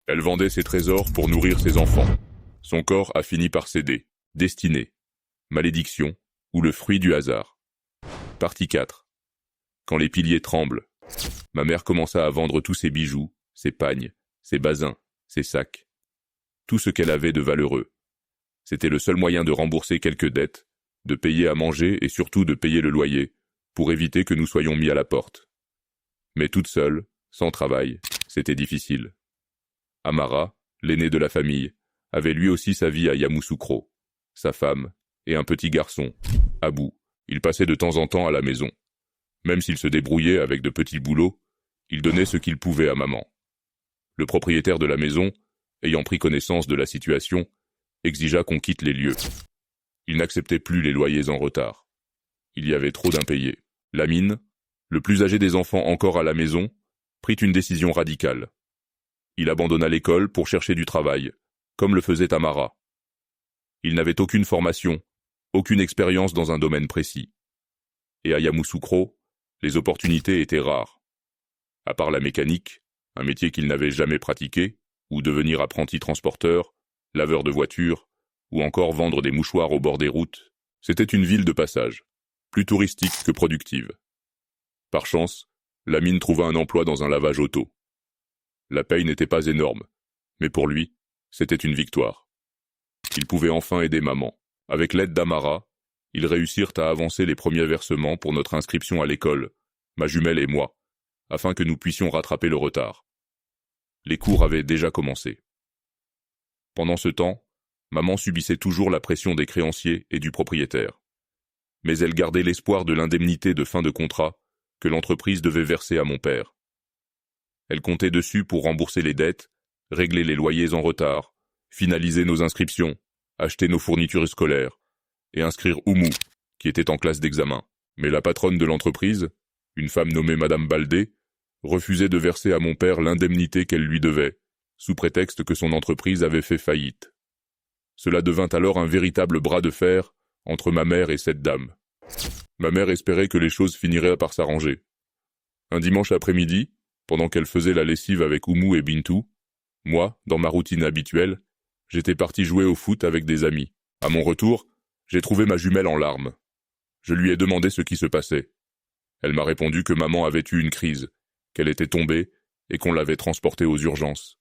Elle vendait ses trésors pour nourrir ses enfants. Son corps a fini par céder. Destinée, malédiction ou le fruit du hasard. Partie 4. Quand les piliers tremblent, ma mère commença à vendre tous ses bijoux, ses pagnes, ses basins, ses sacs. Tout ce qu'elle avait de valeureux. C'était le seul moyen de rembourser quelques dettes, de payer à manger et surtout de payer le loyer, pour éviter que nous soyons mis à la porte. Mais toute seule, sans travail, c'était difficile. Amara, l'aîné de la famille, avait lui aussi sa vie à Yamoussoukro, sa femme et un petit garçon, Abou. Il passait de temps en temps à la maison. Même s'il se débrouillait avec de petits boulots, il donnait ce qu'il pouvait à maman. Le propriétaire de la maison, ayant pris connaissance de la situation, exigea qu'on quitte les lieux. Il n'acceptait plus les loyers en retard. Il y avait trop d'impayés. Lamine, le plus âgé des enfants encore à la maison, prit une décision radicale. Il abandonna l'école pour chercher du travail, comme le faisait Amara. Il n'avait aucune formation, aucune expérience dans un domaine précis. Et à Yamoussoukro, les opportunités étaient rares. À part la mécanique, un métier qu'il n'avait jamais pratiqué, ou devenir apprenti transporteur, laveur de voitures, ou encore vendre des mouchoirs au bord des routes, c'était une ville de passage, plus touristique que productive. Par chance, Lamine trouva un emploi dans un lavage auto. La paye n'était pas énorme, mais pour lui, c'était une victoire. Il pouvait enfin aider maman. Avec l'aide d'Amara, ils réussirent à avancer les premiers versements pour notre inscription à l'école, ma jumelle et moi, afin que nous puissions rattraper le retard. Les cours avaient déjà commencé. Pendant ce temps, maman subissait toujours la pression des créanciers et du propriétaire. Mais elle gardait l'espoir de l'indemnité de fin de contrat que l'entreprise devait verser à mon père. Elle comptait dessus pour rembourser les dettes, régler les loyers en retard, finaliser nos inscriptions, acheter nos fournitures scolaires et inscrire Oumou, qui était en classe d'examen. Mais la patronne de l'entreprise, une femme nommée Madame Baldé, refusait de verser à mon père l'indemnité qu'elle lui devait, sous prétexte que son entreprise avait fait faillite. Cela devint alors un véritable bras de fer entre ma mère et cette dame. Ma mère espérait que les choses finiraient par s'arranger. Un dimanche après-midi, pendant qu'elle faisait la lessive avec Oumou et Bintou, moi, dans ma routine habituelle, j'étais parti jouer au foot avec des amis. À mon retour, j'ai trouvé ma jumelle en larmes. Je lui ai demandé ce qui se passait. Elle m'a répondu que maman avait eu une crise, qu'elle était tombée et qu'on l'avait transportée aux urgences.